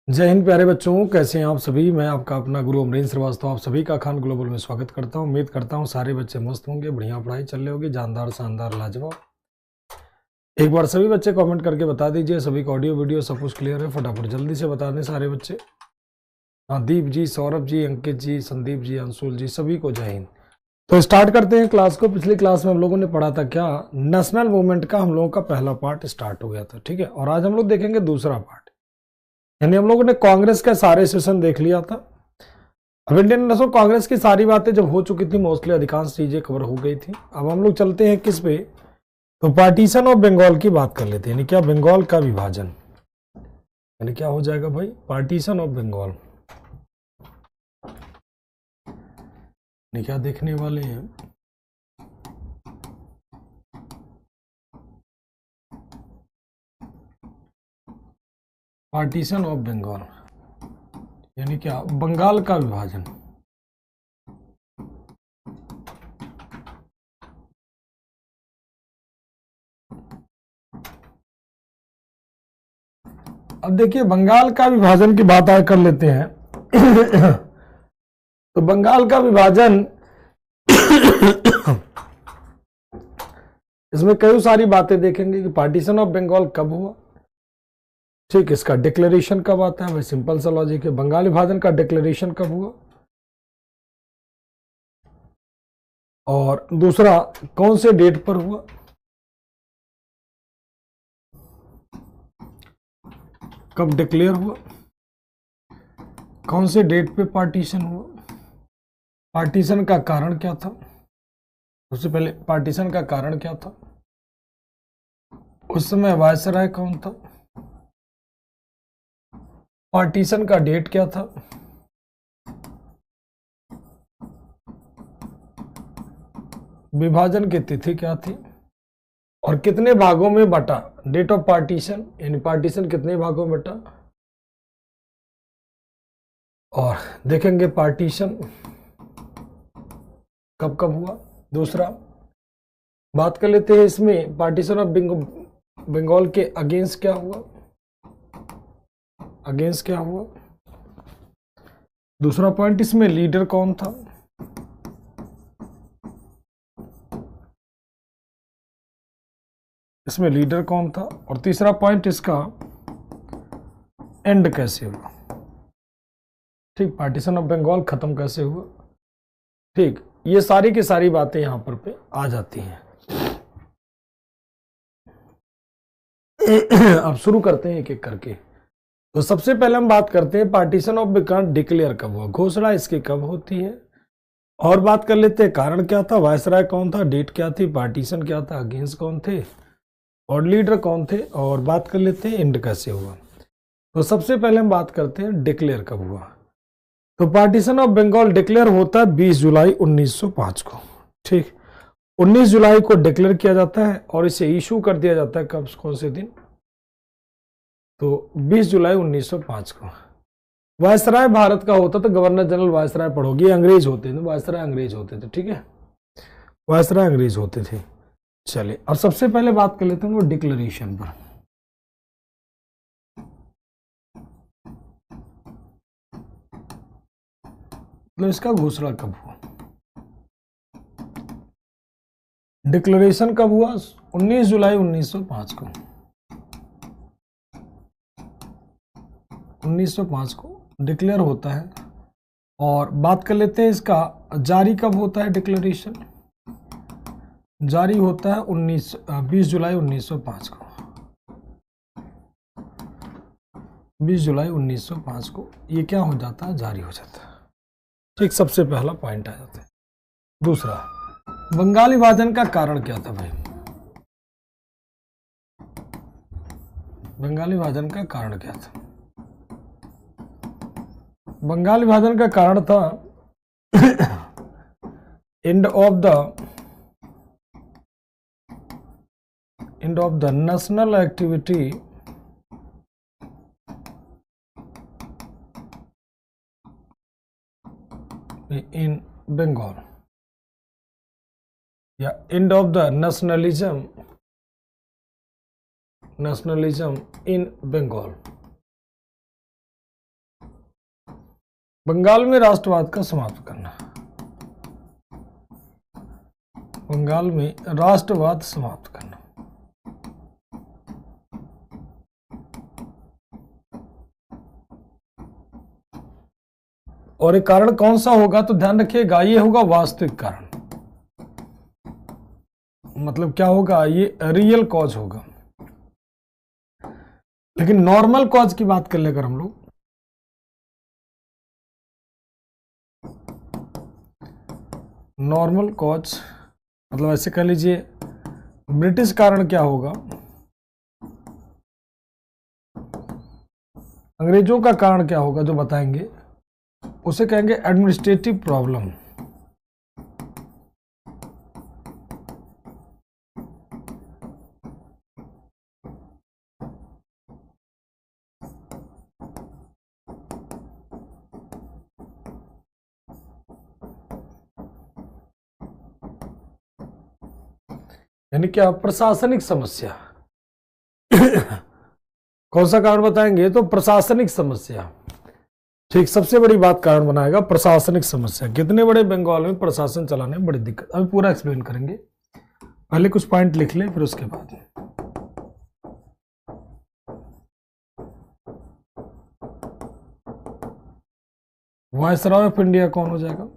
जय हिंद प्यारे बच्चों, कैसे हैं आप सभी। मैं आपका अपना गुरु अमरीन श्रीवास्तव आप सभी का खान ग्लोबल में स्वागत करता हूं। उम्मीद करता हूं सारे बच्चे मस्त होंगे, बढ़िया पढ़ाई चल रही होगी, जानदार शानदार लाजवाब। एक बार सभी बच्चे कमेंट करके बता दीजिए सभी का ऑडियो वीडियो सब कुछ क्लियर है। फटाफट जल्दी से बता दें सारे बच्चे। हाँ, दीप जी, सौरभ जी, अंकित जी, संदीप जी, अंशुल जी, सभी को जय हिंद। तो स्टार्ट करते हैं क्लास को। पिछली क्लास में हम लोगों ने पढ़ा था क्या, नेशनल मूवमेंट का हम लोगों का पहला पार्ट स्टार्ट हो गया था, ठीक है। और आज हम लोग देखेंगे दूसरा पार्ट, यानी हम लोगों ने कांग्रेस का सारे सेशन देख लिया था। अब इंडियन नेशनल कांग्रेस की सारी बातें जब हो चुकी थी, मोस्टली अधिकांश चीजें कवर हो गई थी। अब हम लोग चलते हैं किस पे, तो पार्टीशन ऑफ बंगाल की बात कर लेते हैं। यानी क्या, बंगाल का विभाजन, यानी क्या हो जाएगा भाई, पार्टीशन ऑफ बंगाल। यानी क्या देखने वाले हैं, पार्टीशन ऑफ बंगाल, यानी क्या, बंगाल का विभाजन। अब देखिए, बंगाल का विभाजन की बात आगे कर लेते हैं। तो बंगाल का विभाजन इसमें कई सारी बातें देखेंगे कि पार्टीशन ऑफ बंगाल कब हुआ, ठीक, इसका डिक्लेरेशन कब आता है। भाई सिंपल सा लॉजिक है, बंगाल विभाजन का डिक्लेरेशन कब हुआ, और दूसरा कौन से डेट पर हुआ, कब डिक्लेयर हुआ, कौन से डेट पे पार्टीशन हुआ, पार्टीशन का कारण क्या था। सबसे पहले पार्टीशन का कारण क्या था, उस समय वायसराय कौन था, पार्टीशन का डेट क्या था, विभाजन की तिथि क्या थी, और कितने भागों में बटा, डेट ऑफ पार्टीशन, यानी पार्टीशन कितने भागों में बटा। और देखेंगे पार्टीशन कब कब हुआ। दूसरा बात कर लेते हैं इसमें पार्टीशन ऑफ बंगाल के अगेंस्ट क्या हुआ, अगेंस्ट क्या हुआ। दूसरा पॉइंट, इसमें लीडर कौन था। इसमें लीडर कौन था। और तीसरा पॉइंट, इसका एंड कैसे हुआ, ठीक, पार्टीशन ऑफ बंगाल खत्म कैसे हुआ, ठीक। ये सारी की सारी बातें यहां पर पे आ जाती हैं। अब शुरू करते हैं एक एक करके। तो सबसे पहले हम बात करते हैं पार्टीशन ऑफ बंगाल डिक्लेयर कब हुआ, घोषणा इसकी कब होती है। और बात कर लेते हैं कारण क्या था, वायसराय कौन था, डेट क्या थी, पार्टीशन क्या था, अगेंस्ट कौन थे, और लीडर कौन थे। और बात कर लेते हैं एंड कैसे हुआ। तो सबसे पहले हम बात करते हैं डिक्लेयर कब हुआ। तो पार्टीशन ऑफ बंगाल डिक्लेयर होता है 20 जुलाई 1905 को, ठीक। 19 जुलाई को डिक्लेयर किया जाता है और इसे इशू कर दिया जाता है कब, कौन से दिन, तो 20 जुलाई 1905 को। वायसराय भारत का होता था, गवर्नर जनरल वायसराय पढ़ोगे, अंग्रेज होते थे, वायसराय अंग्रेज होते थे, ठीक है, वायसराय अंग्रेज होते थे। चलिए, अब सबसे पहले बात कर लेते हैं वो डिक्लेरेशन पर। मतलब इसका घोषणा कब हुआ, डिक्लेरेशन कब हुआ, 19 जुलाई 1905 को, 1905 को डिक्लेयर होता है। और बात कर लेते हैं इसका जारी कब होता है, डिक्लेरेशन जारी होता है 20 जुलाई 1905 को, 20 जुलाई 1905 को ये क्या हो जाता है, जारी हो जाता है, ठीक। सबसे पहला पॉइंट आ जाता है। दूसरा, बंगाल विभाजन का कारण क्या था भाई, बंगाल विभाजन का कारण क्या था। बंगाल विभाजन का कारण था end of the national activity in Bengal, या end of the nationalism in Bengal. Bengal में राष्ट्रवाद का समाप्त करना, बंगाल में राष्ट्रवाद समाप्त करना। और एक कारण कौन सा होगा, तो ध्यान रखिएगा ये होगा वास्तविक कारण, मतलब क्या होगा, ये रियल कॉज होगा। लेकिन नॉर्मल कॉज की बात कर ले अगर हम लोग, नॉर्मल कॉज मतलब ऐसे कह लीजिए ब्रिटिश कारण क्या होगा, अंग्रेजों का कारण क्या होगा जो बताएंगे, उसे कहेंगे एडमिनिस्ट्रेटिव प्रॉब्लम। यानी क्या, प्रशासनिक समस्या। कौन सा कारण बताएंगे, तो प्रशासनिक समस्या। ठीक, सबसे बड़ी बात कारण बनाएगा प्रशासनिक समस्या। कितने बड़े बंगाल में प्रशासन चलाने में बड़ी दिक्कत, अभी पूरा एक्सप्लेन करेंगे, पहले कुछ पॉइंट लिख ले फिर उसके बाद। वायसराय ऑफ इंडिया कौन हो जाएगा,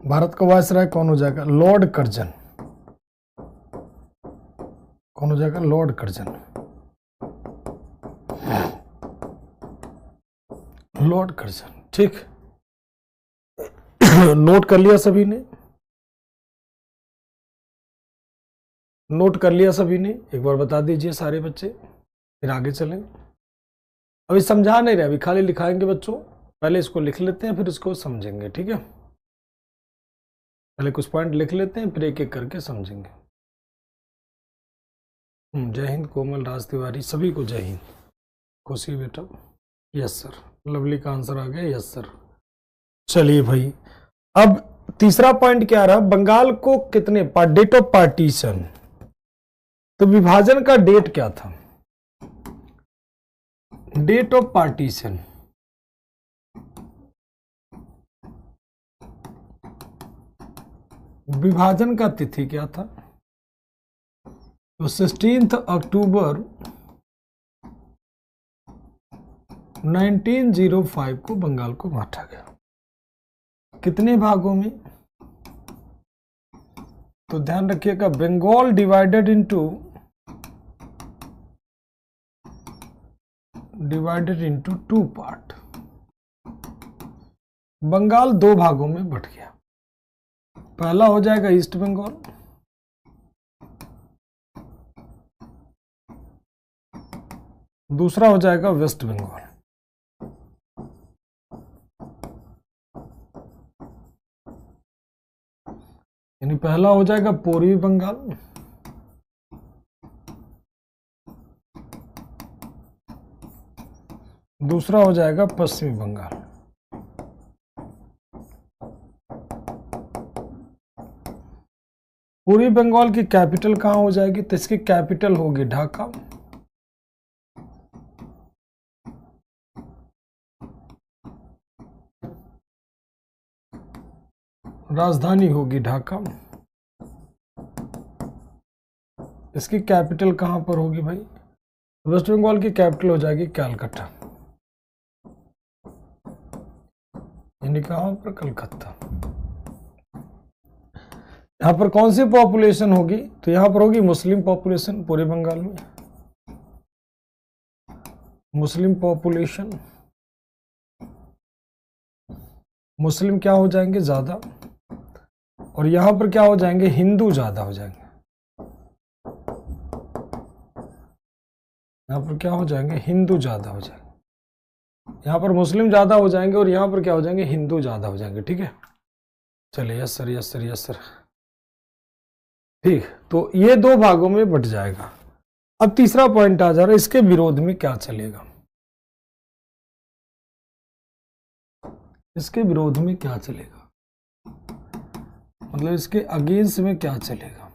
भारत का वायसराय कौन हो जाएगा, लॉर्ड कर्जन। कौन हो जाएगा, लॉर्ड कर्जन, लॉर्ड कर्जन। ठीक, नोट कर लिया सभी ने, नोट कर लिया सभी ने, एक बार बता दीजिए सारे बच्चे, फिर आगे चलें। अभी समझा नहीं रहे, अभी खाली लिखाएंगे बच्चों, पहले इसको लिख लेते हैं फिर इसको समझेंगे, ठीक है। पहले कुछ पॉइंट लिख लेते हैं फिर एक एक करके समझेंगे। जय हिंद कोमल राज तिवारी, सभी को जय हिंद। खुशी बेटा, यस सर, लवली का आंसर आ गया, यस सर। चलिए भाई, अब तीसरा पॉइंट क्या रहा, बंगाल को कितने डेट ऑफ पार्टीशन, तो विभाजन का डेट क्या था, डेट ऑफ पार्टीशन, विभाजन का तिथि क्या था, तो 16 अक्टूबर 1905 को बंगाल को बांटा गया। कितने भागों में, तो ध्यान रखिएगा, Bengal divided into two part, Bengal दो भागों में बट गया। पहला हो जाएगा ईस्ट बंगाल, दूसरा हो जाएगा वेस्ट बंगाल। यानी पहला हो जाएगा पूर्वी बंगाल, दूसरा हो जाएगा पश्चिमी बंगाल। पूर्वी बंगाल की कैपिटल कहां हो जाएगी, तो इसकी कैपिटल होगी ढाका, राजधानी होगी ढाका। इसकी कैपिटल कहां पर होगी भाई, वेस्ट बंगाल की कैपिटल हो जाएगी कैलकाटा, यानी कहां पर, कलकत्ता। यहां पर कौन सी पॉपुलेशन होगी, तो यहां पर होगी मुस्लिम पॉपुलेशन, पूरे बंगाल में मुस्लिम पॉपुलेशन, मुस्लिम क्या हो जाएंगे ज्यादा, और यहां पर क्या हो जाएंगे, हिंदू ज्यादा हो जाएंगे। यहां पर क्या हो जाएंगे, हिंदू ज्यादा हो जाएंगे। यहां पर मुस्लिम ज्यादा हो जाएंगे और यहां पर क्या हो जाएंगे, हिंदू ज्यादा हो जाएंगे, ठीक है। चलिए, yes sir, yes sir, yes sir. ठीक, तो ये दो भागों में बट जाएगा। अब तीसरा पॉइंट आ जा रहा है, इसके विरोध में क्या चलेगा, इसके विरोध में क्या चलेगा, मतलब इसके अगेंस्ट में क्या चलेगा।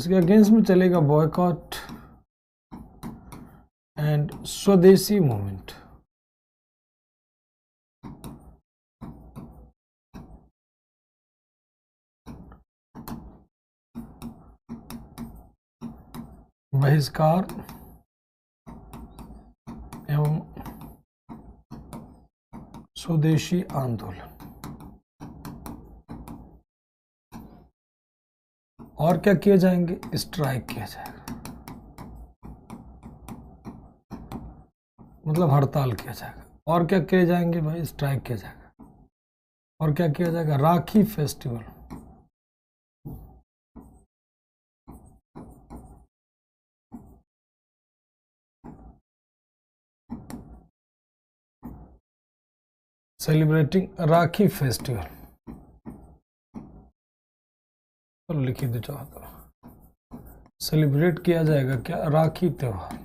इसके अगेंस्ट में चलेगा बॉयकॉट एंड स्वदेशी मूवमेंट। बहिष्कार एवं स्वदेशी आंदोलन। और क्या किए जाएंगे? स्ट्राइक किया जाएगा, मतलब हड़ताल किया जाएगा। और क्या किए जाएंगे भाई? स्ट्राइक किया जाएगा। और क्या किया जाएगा? राखी फेस्टिवल। सेलिब्रेटिंग राखी फेस्टिवल। चलो लिखी दो चाहो तो। सेलिब्रेट किया जाएगा क्या? राखी त्योहार।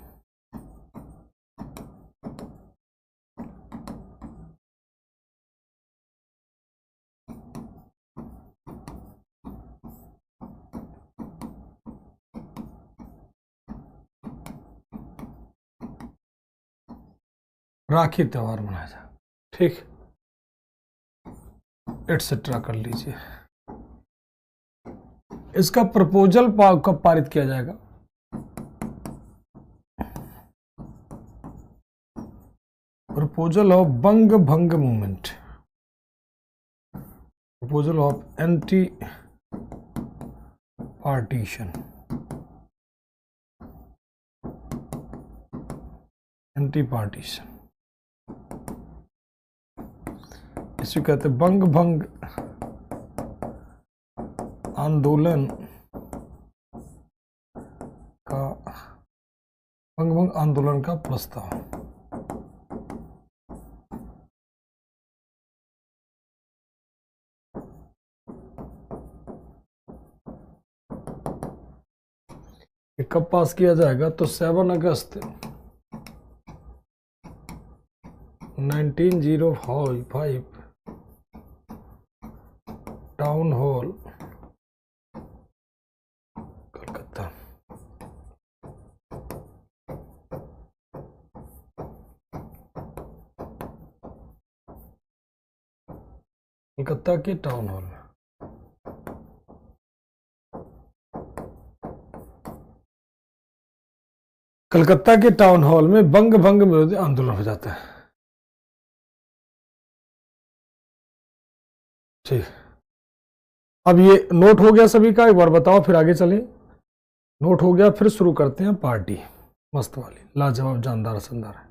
राखी त्योहार मनाया जाए, ठीक, एटसेट्रा कर लीजिए। इसका प्रपोजल कब पारित किया जाएगा? प्रपोजल ऑफ बंग भंग movement, proposal of anti partition, anti partition, इसे कहते हैं बंग भंग आंदोलन का, बंग भंग आंदोलन का प्रस्ताव। ये कब पास किया जाएगा? तो 7 अगस्त 1905 टाउन हॉल कलकत्ता। कलकत्ता के टाउन हॉल में। कलकत्ता के टाउन हॉल में बंग भंग विरोधी आंदोलन हो जाता है, ठीक। अब ये नोट हो गया सभी का? एक बार बताओ फिर आगे चलें। नोट हो गया, फिर शुरू करते हैं पार्टी, मस्त वाली, लाजवाब, जानदार, शानदार है,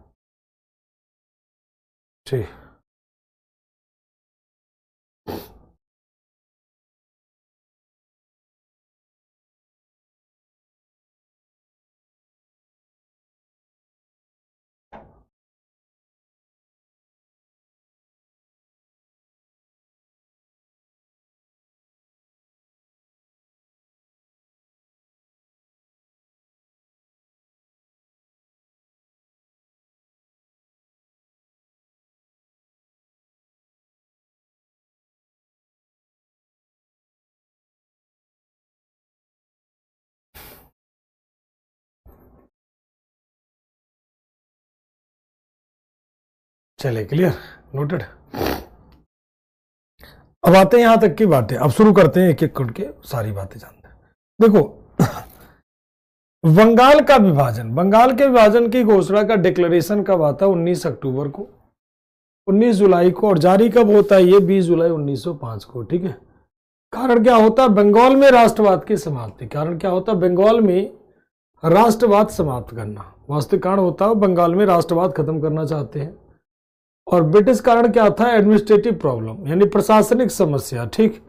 ठीक। चले, क्लियर, नोटेड। अब आते हैं यहां तक की बातें, अब शुरू करते हैं एक एक करके सारी बातें जानते हैं। देखो, बंगाल का विभाजन, बंगाल के विभाजन की घोषणा का डिक्लेरेशन कब आता है? 19 अक्टूबर को, 19 जुलाई को, और जारी कब होता है? ये 20 जुलाई 1905 को, ठीक है। कारण क्या होता है? बंगाल में राष्ट्रवाद की समाप्ति। कारण क्या होता है? बंगाल में राष्ट्रवाद समाप्त करना। वास्तविक कारण होता है बंगाल में राष्ट्रवाद खत्म करना चाहते हैं। और ब्रिटिश कारण क्या था? एडमिनिस्ट्रेटिव प्रॉब्लम, यानी प्रशासनिक समस्या, ठीक।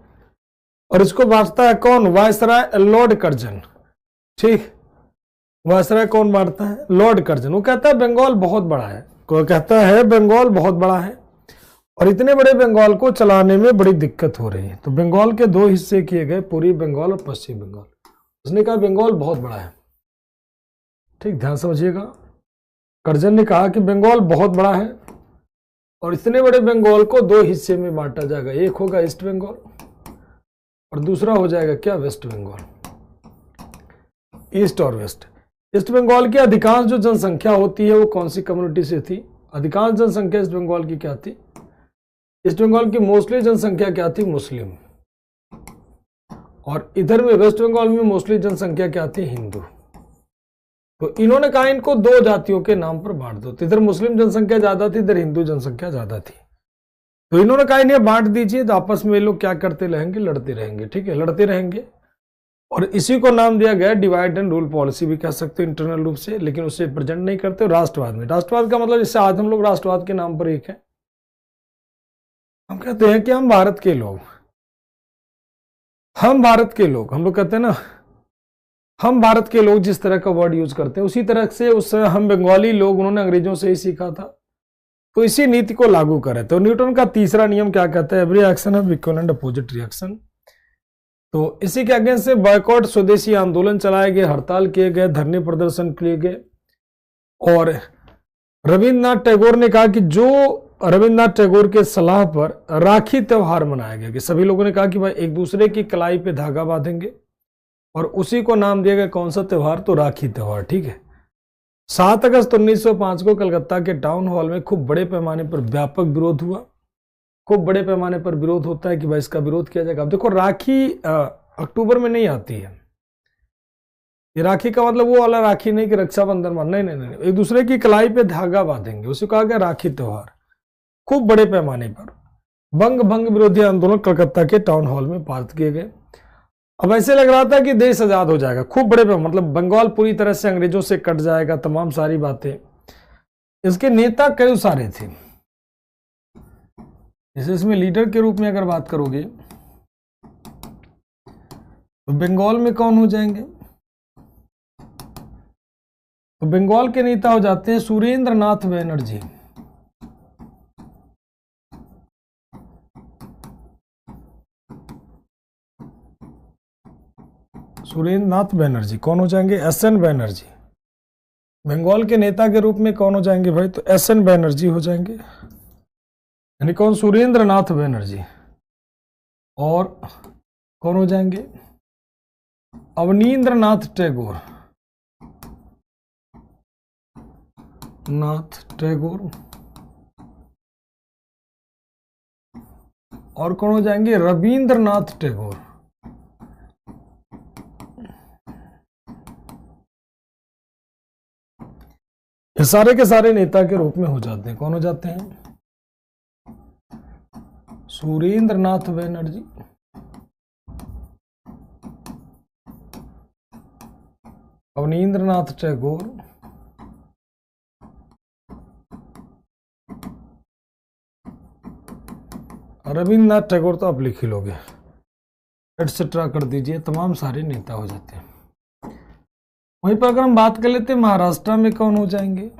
और इसको बांटता है कौन? वायसराय लॉर्ड कर्जन, ठीक। वायसराय कौन बांटता है? Lord Curzon. वो कहता है बंगाल बहुत बड़ा है, वो कहता है बंगाल बहुत बड़ा है और इतने बड़े बंगाल को चलाने में बड़ी दिक्कत हो रही है। तो बंगाल के 2 हिस्से किए गए, पूर्वी बंगाल और पश्चिमी बंगाल। उसने कहा बंगाल बहुत बड़ा है, ठीक, ध्यान समझिएगा। कर्जन ने कहा कि बंगाल बहुत बड़ा है और इतने बड़े बंगाल को 2 हिस्से में बांटा जाएगा। एक होगा ईस्ट बंगाल और दूसरा हो जाएगा क्या? वेस्ट बंगाल। ईस्ट और वेस्ट। ईस्ट बंगाल की अधिकांश जो जनसंख्या होती है वो कौन सी कम्युनिटी से थी? अधिकांश जनसंख्या ईस्ट बंगाल की क्या थी? ईस्ट बंगाल की मोस्टली जनसंख्या क्या थी? मुस्लिम। और इधर में वेस्ट बंगाल में मोस्टली जनसंख्या क्या थी? हिंदू। तो इन्होंने कहा इनको दो जातियों के नाम पर बांट दो। तो इधर मुस्लिम जनसंख्या ज्यादा थी, इधर हिंदू जनसंख्या ज्यादा थी, तो इन्होंने कहा इन्हें बांट दीजिए। तो आपस में ये लोग क्या करते रहेंगे? लड़ते रहेंगे। ठीक है, लड़ते रहेंगे। और इसी को नाम दिया गया डिवाइड एंड रूल पॉलिसी भी कह सकते हो इंटरनल रूप से, लेकिन उसे प्रेजेंट नहीं करते। राष्ट्रवाद में, राष्ट्रवाद का मतलब जैसे आज हम लोग राष्ट्रवाद के नाम पर एक है, हम कहते हैं कि हम भारत के लोग, हम भारत के लोग, हम लोग कहते हैं ना हम भारत के लोग, जिस तरह का वर्ड यूज करते हैं उसी तरह से उस समय हम बंगाली लोग, उन्होंने अंग्रेजों से ही सीखा था, तो इसी नीति को लागू करे। तो न्यूटन का तीसरा नियम क्या कहता है? Every action have equal and opposite reaction. तो इसी के अगेंस्ट से बॉयकॉट स्वदेशी आंदोलन चलाए गए, हड़ताल किए गए, धरने प्रदर्शन किए गए। और रविन्द्रनाथ टैगोर ने कहा कि जो रविन्द्रनाथ टैगोर के सलाह पर राखी त्योहार मनाया गया, कि सभी लोगों ने कहा कि भाई एक दूसरे की कलाई पे धागा बांधेंगे, और उसी को नाम दिया गया कौन सा त्योहार? तो राखी त्योहार। ठीक है। 7 अगस्त 1905 को कलकत्ता के टाउन हॉल में खूब बड़े पैमाने पर व्यापक विरोध हुआ। खूब बड़े पैमाने पर विरोध होता है कि भाई इसका विरोध किया जाएगा। अब देखो राखी अक्टूबर में नहीं आती है। ये राखी का मतलब वो वाला राखी नहीं कि रक्षाबंधन मान, नहीं नहीं नहीं, एक दूसरे की कलाई पे धागा बांधेंगे, उसे कहा गया राखी त्योहार। खूब बड़े पैमाने पर भंग विरोधी आंदोलन कलकत्ता के टाउन हॉल में पारित किए गए। अब ऐसे लग रहा था कि देश आजाद हो जाएगा, खूब बड़े पे, मतलब बंगाल पूरी तरह से अंग्रेजों से कट जाएगा, तमाम सारी बातें। इसके नेता कई सारे थे। जैसे इसमें लीडर के रूप में अगर बात करोगे तो बंगाल में कौन हो जाएंगे? तो बंगाल के नेता हो जाते हैं सुरेंद्र नाथ बनर्जी। सुरेंद्र नाथ बनर्जी कौन हो जाएंगे? एसएन बनर्जी। बंगाल के नेता के रूप में कौन हो जाएंगे भाई? तो एसएन बनर्जी हो जाएंगे, यानी कौन? सुरेंद्र नाथ बनर्जी। और कौन हो जाएंगे? अवनींद्र नाथ टैगोर। नाथ टैगोर। और कौन हो जाएंगे? रविंद्रनाथ टैगोर। ये सारे के सारे नेता के रूप में हो जाते हैं। कौन हो जाते हैं? सुरेंद्र नाथ बनर्जी, अवनींद्र नाथ टैगोर, रविन्द्रनाथ टैगोर तो आप लिख ही लोगे, एटसेट्रा कर दीजिए, तमाम सारे नेता हो जाते हैं। वहीं पर अगर हम बात कर लेते हैं महाराष्ट्र में कौन हो जाएंगे?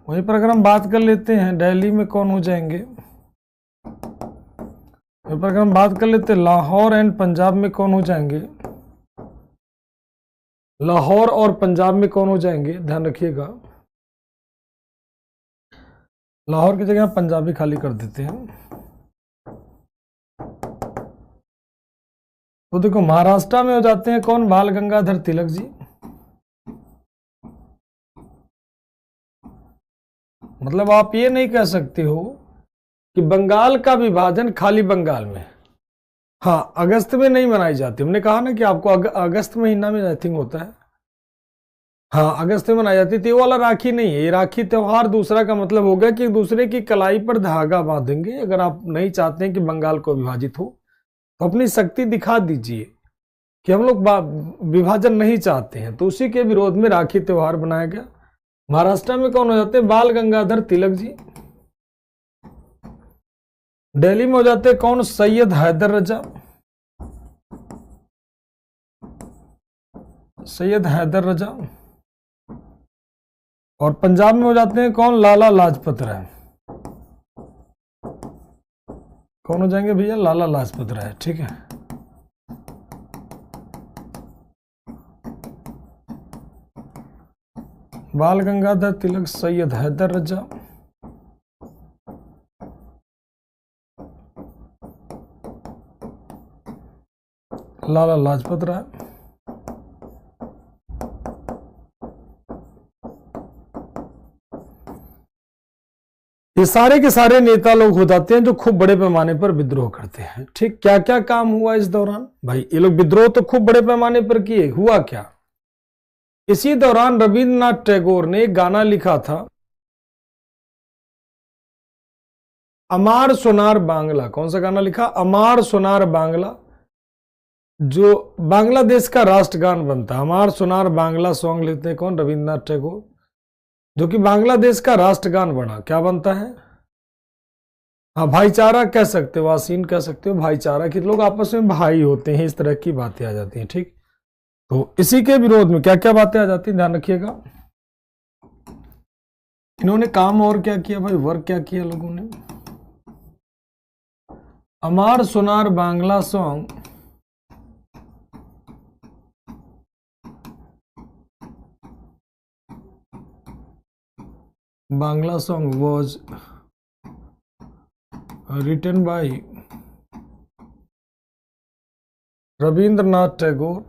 वहीं पर अगर हम बात कर लेते हैं दिल्ली में कौन हो जाएंगे? वहीं पर अगर हम बात कर लेते हैं लाहौर एंड पंजाब में कौन हो जाएंगे? लाहौर और पंजाब में कौन हो जाएंगे? ध्यान रखिएगा, लाहौर की जगह पंजाबी खाली कर देते हैं। तो देखो महाराष्ट्र में हो जाते हैं कौन? बाल गंगाधर तिलक जी। मतलब आप ये नहीं कह सकते हो कि बंगाल का विभाजन खाली बंगाल में, हाँ अगस्त में नहीं मनाई जाती। हमने कहा ना कि आपको अगस्त महीना में आई थिंक होता है, हाँ अगस्त में मनाई जाती थी। वो वाला राखी नहीं है, ये राखी त्योहार दूसरा का मतलब होगा कि दूसरे की कलाई पर धागा बांधेंगे। अगर आप नहीं चाहते हैं कि बंगाल को विभाजित हो तो अपनी शक्ति दिखा दीजिए कि हम लोग विभाजन नहीं चाहते हैं, तो उसी के विरोध में राखी त्योहार बनाया गया। महाराष्ट्र में कौन हो जाते हैं? बाल गंगाधर तिलक जी। दिल्ली में हो जाते हैं कौन? सैयद हैदर रजा। सैयद हैदर रजा। और पंजाब में हो जाते हैं कौन? लाला लाजपत राय। कौन हो जाएंगे भैया? लाला लाजपत राय। ठीक है, बाल गंगाधर तिलक, सैयद हैदर रजा, लाला लाजपत राय। ये सारे के सारे नेता लोग हो जाते हैं जो खूब बड़े पैमाने पर विद्रोह करते हैं। ठीक, क्या क्या काम हुआ इस दौरान भाई? ये लोग विद्रोह तो खूब बड़े पैमाने पर किए, हुआ क्या? इसी दौरान रविंद्रनाथ टैगोर ने एक गाना लिखा था, अमार सोनार बांग्ला। कौन सा गाना लिखा? अमार सोनार बांग्ला, जो बांग्लादेश का राष्ट्रगान बनता है। अमार सोनार बांग्ला सॉन्ग लिखते हैं कौन? रविंद्रनाथ टैगोर, जो कि बांग्लादेश का राष्ट्रगान बना। क्या बनता है? हाँ, भाईचारा कह सकते हो, आसीन कह सकते हो, भाईचारा कि लोग आपस में भाई होते हैं, इस तरह की बातें आ जाती हैं। ठीक, तो इसी के विरोध में क्या क्या बातें आ जाती हैं, ध्यान रखिएगा। इन्होंने काम और क्या किया भाई? वर्क क्या किया लोगों ने? Amar Sonar Bangla song Bangla song was written by Rabindranath Tagore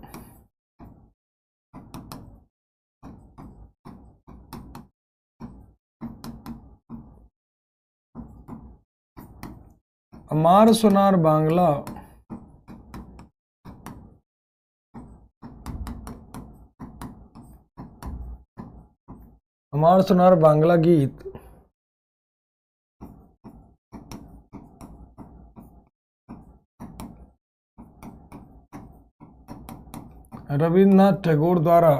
Amar Sonar Bangla Amar Sonar Bangla गीत रविंद्रनाथ टैगोर द्वारा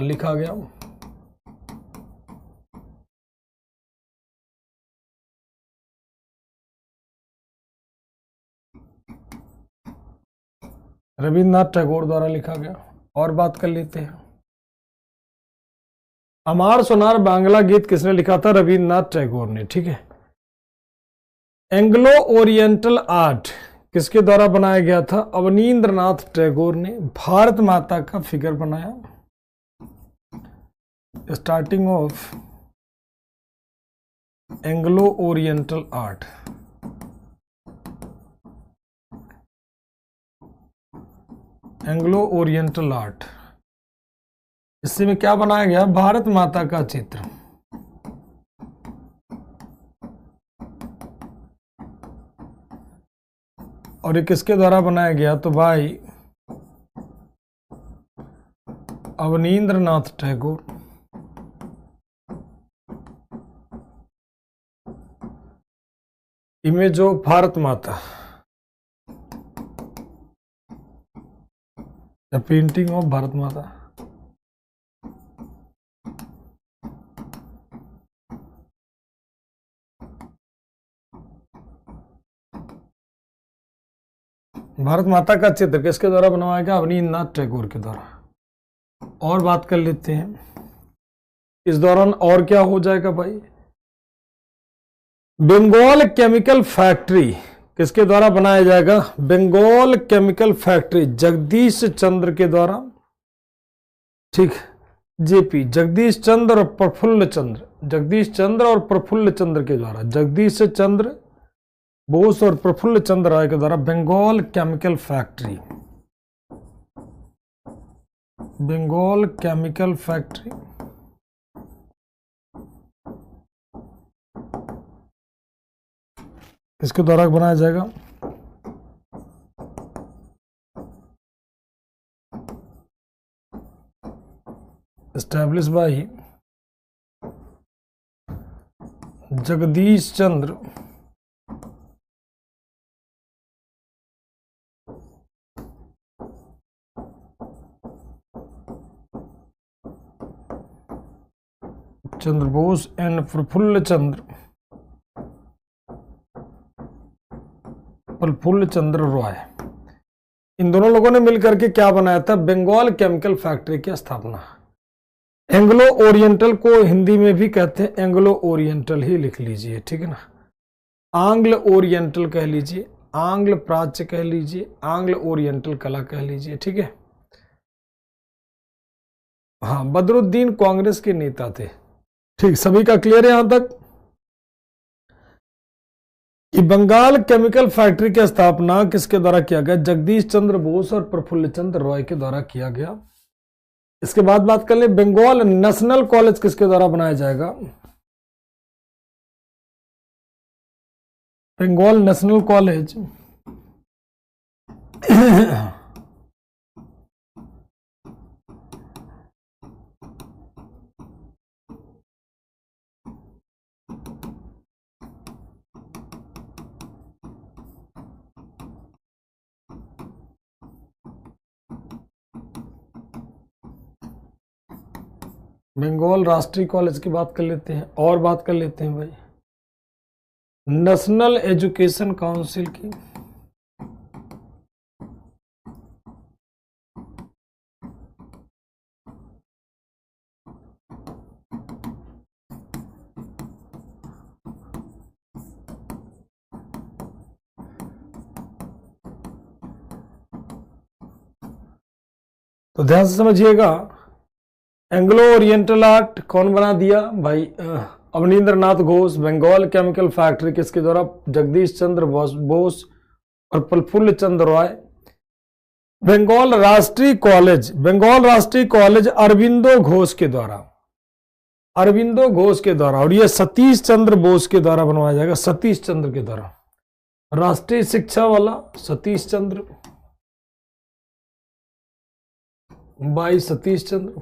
लिखा गया। रविंद्रनाथ टैगोर द्वारा लिखा गया। और बात कर लेते हैं, अमार सोनार बांग्ला गीत किसने लिखा था? रविंद्रनाथ टैगोर ने। ठीक है। एंग्लो ओरिएंटल आर्ट किसके द्वारा बनाया गया था? अवनींद्रनाथ टैगोर ने भारत माता का फिगर बनाया। Starting of Anglo oriental art, Anglo oriental art, इससे में क्या बनाया गया? भारत माता का चित्र। और ये किसके द्वारा बनाया गया? तो भाई अवनींद्रनाथ टैगोर। इमेज ऑफ भारत माता, द पेंटिंग ऑफ भारत माता। भारत माता का चित्र किसके द्वारा बनवाया गया? अवनींद्रनाथ टैगोर के द्वारा। और बात कर लेते हैं इस दौरान और क्या हो जाएगा भाई? बंगाल केमिकल फैक्ट्री किसके द्वारा बनाया जाएगा? बंगाल केमिकल फैक्ट्री जगदीश चंद्र के द्वारा। ठीक, जेपी जगदीश चंद्र और प्रफुल्ल चंद्र, जगदीश चंद्र और प्रफुल्ल चंद्र के द्वारा, जगदीश चंद्र बोस और प्रफुल्ल चंद्र राय के द्वारा Bengal chemical factory, Bengal chemical factory इसके द्वारा बनाया जाएगा। Establish by Jagadish Chandra Chandra Bose and Prafulla Chandra Roy. इन दोनों लोगों ने मिलकर के क्या बनाया था? बंगाल केमिकल फैक्ट्री की स्थापना। एंग्लो ओरिएंटल को हिंदी में भी कहते हैं, एंग्लो ओरिएंटल ही लिख लीजिए। ठीक है ना, आंग्ल ओरिएंटल कह लीजिए, आंग्ल प्राच्य कह लीजिए, आंग्ल ओरिएंटल कला कह लीजिए। ठीक है। हाँ, बदरुद्दीन कांग्रेस के नेता थे। ठीक, सभी का क्लियर है यहां तक? कि बंगाल केमिकल फैक्ट्री की स्थापना किसके द्वारा किया गया? जगदीश चंद्र बोस और प्रफुल्ल चंद्र रॉय के द्वारा किया गया। इसके बाद बात कर ले, बंगाल नेशनल कॉलेज किसके द्वारा बनाया जाएगा? बंगाल नेशनल कॉलेज बंगाल राष्ट्रीय कॉलेज की बात कर लेते हैं और बात कर लेते हैं भाई नेशनल एजुकेशन काउंसिल की। तो ध्यान से समझिएगा, एंग्लो ओरिएंटल आर्ट कौन बना दिया भाई? अवनींद्रनाथ घोष। बंगाल केमिकल फैक्ट्री किसके द्वारा? जगदीश चंद्र बोस और प्रफुल्ल चंद्र रॉय। बंगाल राष्ट्रीय कॉलेज अरविंदो घोष के द्वारा, और ये सतीश चंद्र बोस के द्वारा बनवाया जाएगा, सतीश चंद्र के द्वारा। राष्ट्रीय शिक्षा वाला सतीश चंद्र बाई सतीश चंद्र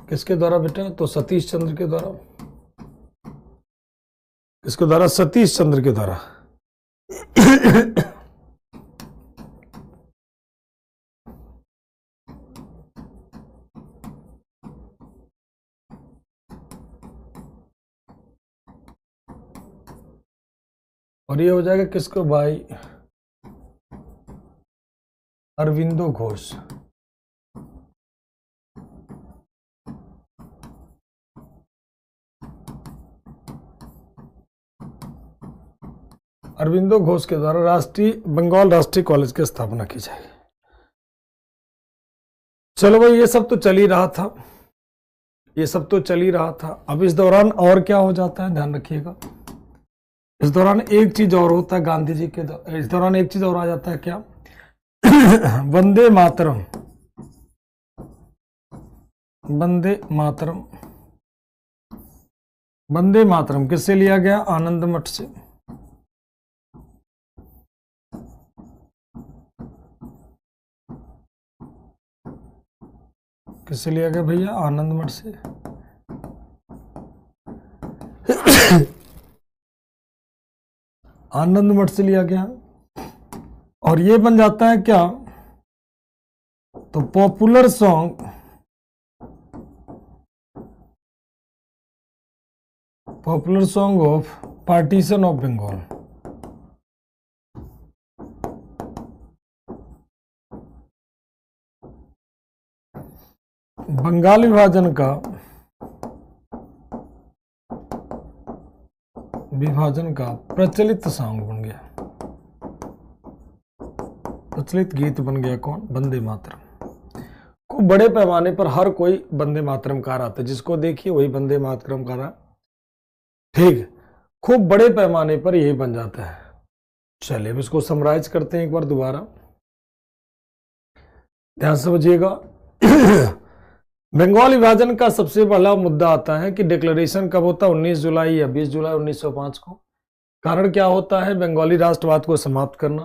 किसके द्वारा बेटा? तो सतीश चंद्र के द्वारा। किसके द्वारा? सतीश चंद्र के द्वारा। और ये हो जाएगा किसको भाई? अरविंदो घोष। अरविंदो घोष के द्वारा बंगाल राष्ट्रीय कॉलेज की स्थापना की जाएगी। चलो भाई, ये सब तो चल ही रहा था, अब इस दौरान और क्या हो जाता है ध्यान रखिएगा। इस दौरान एक चीज और होता है गांधी जी के इस दौरान एक चीज और आ जाता है, क्या? वंदे मातरम। वंदे मातरम किससे लिया गया? आनंद मठ से। किससे लिया गया भैया? आनंद मठ से। आनंद मठ से लिया गया, और ये बन जाता है क्या? तो popular song of partition of Bengal. Bengal विभाजन का प्रचलित सॉन्ग बन गया, प्रचलित गीत बन गया। कौन? वंदे मातरम। खूब बड़े पैमाने पर हर कोई वंदे मातरम गा रहा था, जिसको देखिए वही वंदे मातरम गा रहा। ठीक, खूब बड़े पैमाने पर यही बन जाता है। चलिए अब इसको समराइज करते हैं एक बार दोबारा, ध्यान समझिएगा। बंगाल विभाजन का सबसे पहला मुद्दा आता है कि डिक्लेरेशन कब होता है? 19 जुलाई या 20 जुलाई 1905 को। कारण क्या होता है? बंगाली राष्ट्रवाद को समाप्त करना।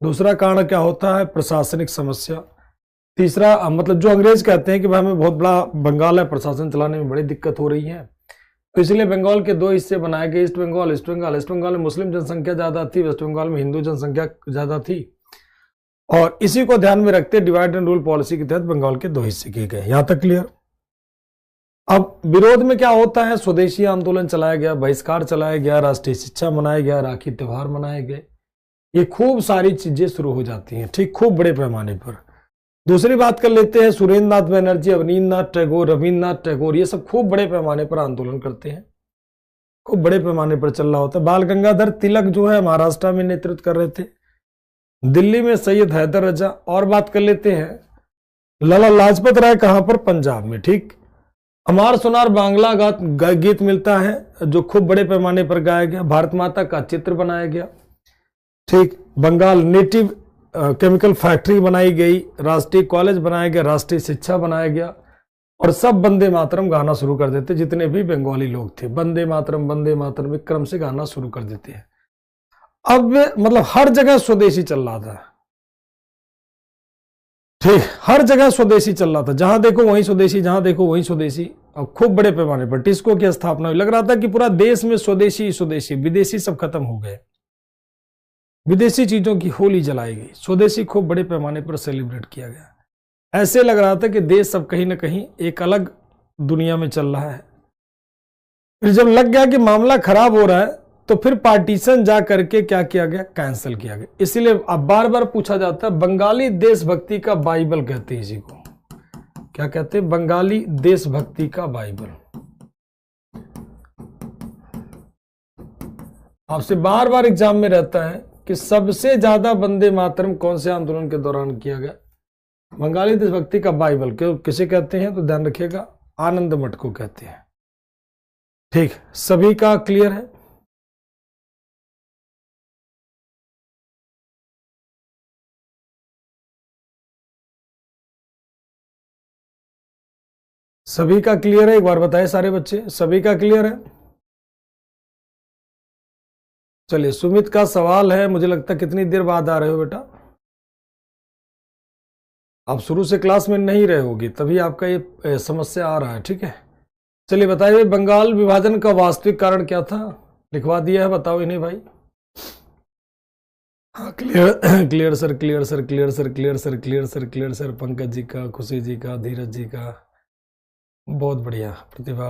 दूसरा कारण क्या होता है? प्रशासनिक समस्या। तीसरा मतलब जो अंग्रेज कहते हैं कि भाई हमें बहुत बड़ा बंगाल है, प्रशासन चलाने में बड़ी दिक्कत हो रही है, तो इसलिए बंगाल के दो हिस्से बनाए गए, east Bengal, west Bengal. East Bengal में मुस्लिम जनसंख्या ज्यादा थी, वेस्ट बंगाल में हिंदू जनसंख्या ज्यादा थी, और इसी को ध्यान में रखते डिवाइड एंड रूल पॉलिसी के तहत बंगाल के दो हिस्से किए गए। यहां तक क्लियर? अब विरोध में क्या होता है? स्वदेशी आंदोलन चलाया गया, बहिष्कार चलाया गया, राष्ट्रीय शिक्षा मनाया गया, राखी त्योहार मनाए गए, ये खूब सारी चीजें शुरू हो जाती हैं, ठीक, खूब बड़े पैमाने पर। दूसरी बात कर लेते हैं, सुरेंद्र नाथ बनर्जी, अवनींद्रनाथ टैगोर, रविन्द्रनाथ टैगोर, ये सब खूब बड़े पैमाने पर आंदोलन करते हैं, खूब बड़े पैमाने पर चल रहा होता है। बाल गंगाधर तिलक जो है महाराष्ट्र में नेतृत्व कर रहे थे, दिल्ली में सैयद हैदर रजा। और बात कर लेते हैं लाला लाजपत राय, कहां पर? पंजाब में। ठीक, अमार सुनार बांग्ला गीत मिलता है जो खूब बड़े पैमाने पर गाया गया। भारत माता का चित्र बनाया गया। ठीक, बंगाल नेटिव केमिकल फैक्ट्री बनाई गई, राष्ट्रीय कॉलेज बनाया गया, राष्ट्रीय शिक्षा बनाया गया, और सब वंदे मातरम गाना शुरू कर देते। जितने भी बंगाली लोग थे वंदे मातरम एक क्रम से गाना शुरू कर देते हैं। अब मतलब हर जगह स्वदेशी चल रहा था। ठीक, हर जगह स्वदेशी चल रहा था, जहां देखो वहीं स्वदेशी, जहां देखो वहीं स्वदेशी, और खूब बड़े पैमाने पर टिस्को की स्थापना हुई। लग रहा था कि पूरा देश में स्वदेशी स्वदेशी, विदेशी सब खत्म हो गए, विदेशी चीजों की होली जलाई गई, स्वदेशी खूब बड़े पैमाने पर सेलिब्रेट किया गया। ऐसे लग रहा था कि देश सब कहीं ना कहीं एक अलग दुनिया में चल रहा है। फिर जब लग गया कि मामला खराब हो रहा है, तो फिर पार्टीशन जा करके क्या किया गया, कैंसिल किया गया। इसीलिए अब बार बार पूछा जाता है, बंगाली देशभक्ति का बाइबल कहते हैं इसी को। क्या कहते हैं? बंगाली देशभक्ति का बाइबल। आपसे बार बार एग्जाम में रहता है कि सबसे ज्यादा वंदे मातरम कौन से आंदोलन के दौरान किया गया? बंगाली देशभक्ति का बाइबल क्यों किसे कहते हैं? तो ध्यान रखिएगा, आनंद मठ को कहते हैं। ठीक, सभी का क्लियर है? सभी का क्लियर है? एक बार बताएं सारे बच्चे, सभी का क्लियर है? चलिए, सुमित का सवाल है, मुझे लगता है कितनी देर बाद आ रहे हो बेटा? आप शुरू से क्लास में नहीं रहे होगी, तभी आपका ये समस्या आ रहा है। ठीक है, चलिए बताइए, बंगाल विभाजन का वास्तविक कारण क्या था? लिखवा दिया है, बताओ इन्हें भाई। हाँ, clear clear sir, clear sir, clear sir, clear sir, clear sir, clear sir, Pankaj ji का, खुशी जी का, धीरज जी का, बहुत बढ़िया, प्रतिभा,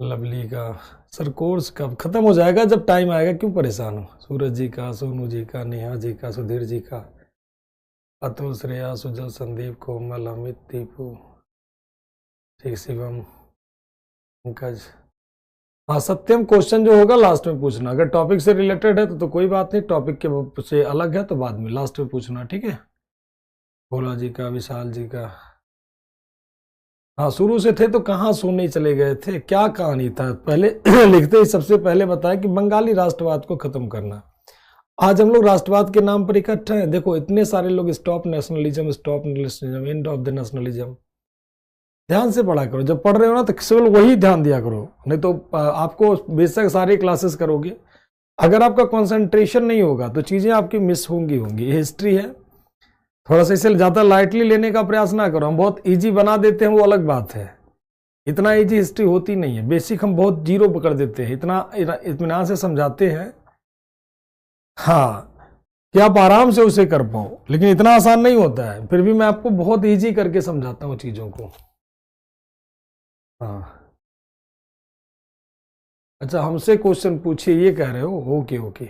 लवली का। सर कोर्स कब खत्म हो जाएगा? जब टाइम आएगा, क्यों परेशान हो? सूरज जी का, सोनू जी का, नेहा जी का, सुधीर जी का, अतुल, श्रेया, सुजल, संदीप, कोमल, अमित, दीपू, ठीक, शिवम, पंकज। हाँ, सत्यम, क्वेश्चन जो होगा लास्ट में पूछना। अगर टॉपिक से रिलेटेड है तो कोई बात नहीं, टॉपिक के से अलग है तो बाद में लास्ट में पूछना। ठीक है, भोला जी का, विशाल जी का। हाँ, शुरू से थे तो कहाँ सोने चले गए थे? क्या कहानी था? पहले लिखते ही सबसे पहले बताया कि बंगाली राष्ट्रवाद को खत्म करना। आज हम लोग राष्ट्रवाद के नाम पर इकट्ठे हैं। देखो, इतने सारे लोग stop nationalism, stop nationalism, and of the nationalism. ध्यान से पढ़ा करो, जब पढ़ रहे हो ना तो केवल वही ध्यान दिया करो, नहीं तो आपको बेशक सारी क्लासेस करोगे, अगर आपका कंसंट्रेशन नहीं होगा तो चीजें आपकी मिस होंगी। ये हिस्ट्री है, थोड़ा सा इसे ज्यादा लाइटली लेने का प्रयास ना करो। हम बहुत इजी बना देते हैं, वो अलग बात है। इतना इजी हिस्ट्री होती नहीं है, बेसिक हम बहुत जीरो पकड़ देते हैं, इतना इत्मीनान से समझाते हैं। हाँ, कि आप आराम से उसे कर पाओ, लेकिन इतना आसान नहीं होता है। फिर भी मैं आपको बहुत इजी करके समझाता हूँ चीजों को। हाँ, अच्छा, हमसे क्वेश्चन पूछिए ये कह रहे हो? ओके ओके,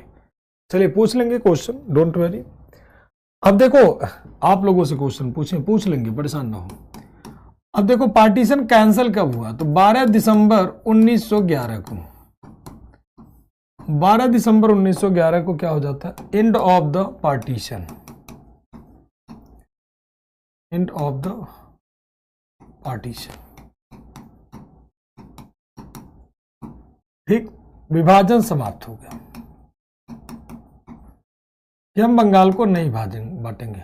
चलिए पूछ लेंगे क्वेश्चन, डोंट वरी। अब देखो, आप लोगों से क्वेश्चन पूछ लेंगे, परेशान ना हो। अब देखो, पार्टीशन कैंसिल कब हुआ? तो 12 दिसंबर 1911 को। 12 दिसंबर 1911 को क्या हो जाता है? And of the partition, and of the partition. ठीक, विभाजन समाप्त हो गया कि हम बंगाल को नहीं बांटेंगे।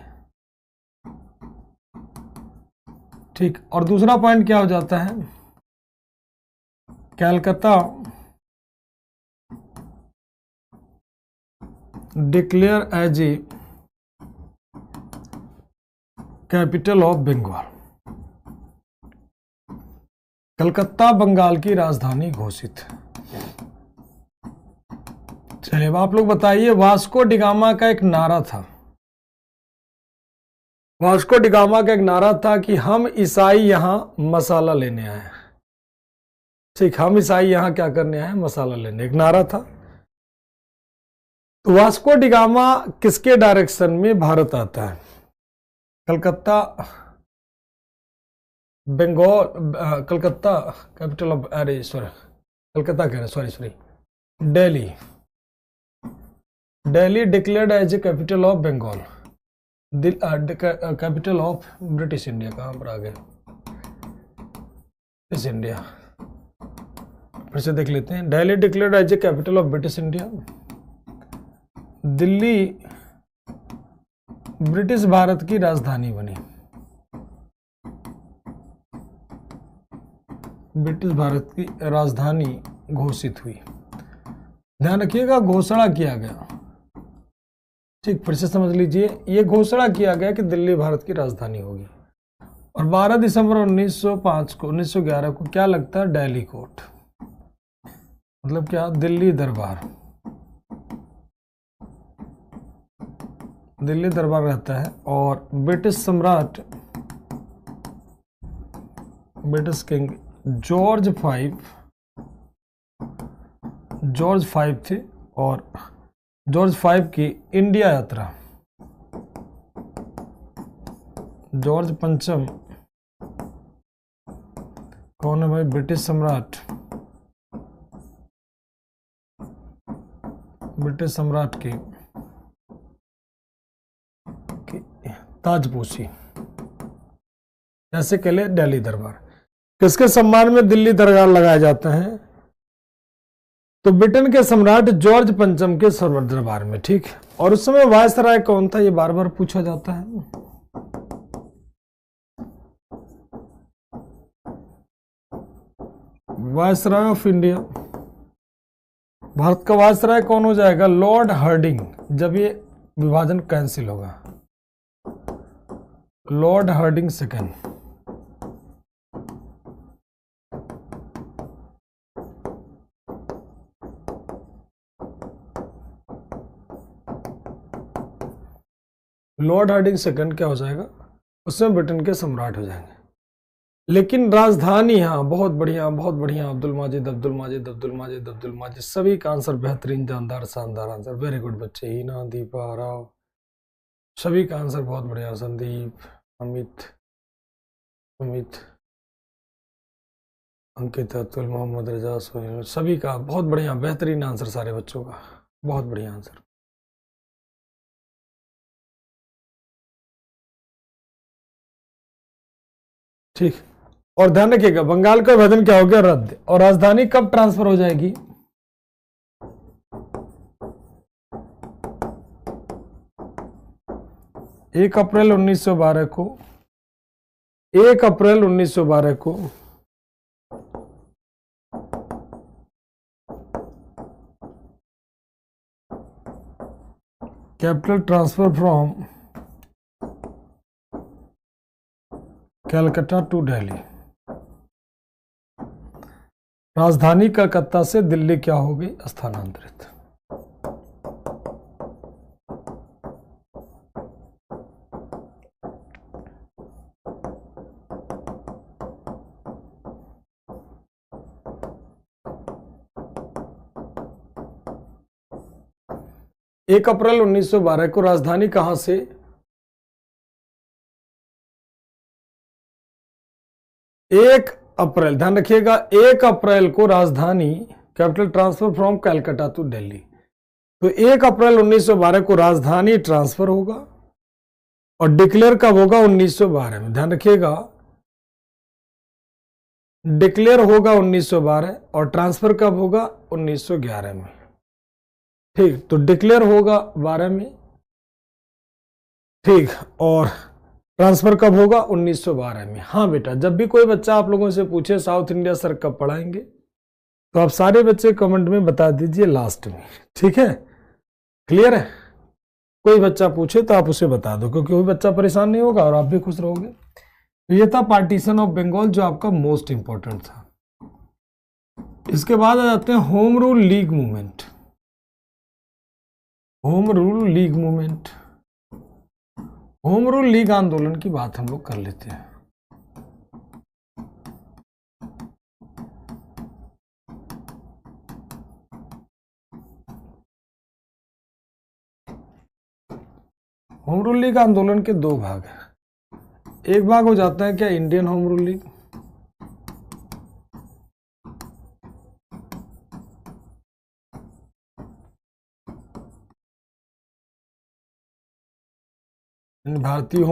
ठीक, और दूसरा पॉइंट क्या हो जाता है? Calcutta declare as a capital of Bengal. Calcutta Bengal की राजधानी घोषित। चलिए, अब आप लोग बताइए, वास्को डिगामा का एक नारा था। वास्को डिगामा का एक नारा था कि हम ईसाई यहां मसाला लेने आए हैं। ठीक, हम ईसाई यहां क्या करने आए? मसाला लेने, एक नारा था। तो वास्को डिगामा किसके डायरेक्शन में भारत आता है? कलकत्ता बंगाल, कलकत्ता कैपिटल ऑफ, अरे सॉरी, कलकत्ता कह रहे, sorry, Delhi. Delhi declared as a capital of Bengal, capital of British India. कहां पर आ गए? British India. फिर से देख लेते हैं। Delhi declared as a capital of British India. Delhi British Bharat की राजधानी बनी। ब्रिटिश भारत की राजधानी घोषित हुई। ध्यान रखिएगा, घोषणा किया गया। ठीक, फिर से समझ लीजिए, यह घोषणा किया गया कि दिल्ली भारत की राजधानी होगी। और 12 दिसंबर 1911 को क्या लगता है? दिल्ली कोर्ट, मतलब क्या? दिल्ली दरबार। दिल्ली दरबार रहता है। और ब्रिटिश सम्राट, ब्रिटिश किंग जॉर्ज फाइव थे। और जॉर्ज फाइव की इंडिया यात्रा, जॉर्ज पंचम कौन है भाई? ब्रिटिश सम्राट, ब्रिटिश सम्राट की ताजपोशी, ऐसे कह ले दिल्ली दरबार। किसके सम्मान में दिल्ली दरबार लगाया जाता है? तो ब्रिटेन के सम्राट जॉर्ज पंचम के सरवर दरबार में। ठीक, और उस समय वायसराय कौन था? ये बार बार पूछा जाता है। वायसराय ऑफ इंडिया, भारत का वायसराय कौन हो जाएगा? लॉर्ड हार्डिंग, जब ये विभाजन कैंसिल होगा। Lord Hardinge second. Lord Hardinge second क्या हो जाएगा? उसमें ब्रिटेन के सम्राट हो जाएंगे। लेकिन राजधानी, हाँ बहुत बढ़िया बहुत बढ़िया, अब्दुल माजिद अब्दुल माजिद अब्दुल माजिद अब्दुल माजिद, सभी का आंसर बेहतरीन, जानदार, शानदार आंसर, वेरी गुड बच्चे। हीना, दीपा, राव, सभी का आंसर बहुत बढ़िया। संदीप, अमित, अंकित, अतुल, मोहम्मद रजा, सोहेल, सभी का बहुत बढ़िया बेहतरीन आंसर, सारे बच्चों का बहुत बढ़िया आंसर। ठीक, और ध्यान रखिएगा, बंगाल का विभाजन क्या हो गया? रद्द। और राजधानी कब ट्रांसफर हो जाएगी? 1 अप्रैल 1912 को। 1 अप्रैल 1912 को capital transfer from Calcutta to Delhi. राजधानी कलकत्ता से दिल्ली क्या हो गई? स्थानांतरित। एक अप्रैल 1912 को राजधानी कहां से? 1 अप्रैल, ध्यान रखिएगा, 1 अप्रैल को राजधानी capital transfer from Calcutta to Delhi. तो 1 अप्रैल 1912 को राजधानी ट्रांसफर होगा। और डिक्लेयर कब होगा? 1912 में। ध्यान रखिएगा, डिक्लेयर होगा 1912 और ट्रांसफर कब होगा? 1911 में। ठीक, तो डिक्लेयर होगा 12 में, ठीक, और ट्रांसफर कब होगा? 1912 में। हाँ बेटा, जब भी कोई बच्चा आप लोगों से पूछे साउथ इंडिया सर कब पढ़ाएंगे, तो आप सारे बच्चे कमेंट में बता दीजिए लास्ट में। ठीक है, क्लियर है? कोई बच्चा पूछे तो आप उसे बता दो, क्योंकि कोई बच्चा परेशान नहीं होगा और आप भी खुश रहोगे। तो ये था पार्टीशन ऑफ बंगाल, जो आपका मोस्ट इंपॉर्टेंट था। इसके बाद आ जाते हैं home rule league movement. Home rule league movement, home rule league आंदोलन की बात हम लोग कर लेते हैं। होम रूल लीग आंदोलन के 2 भाग हैं। एक भाग हो जाता है क्या? इंडियन होम रूल लीग, भारतीय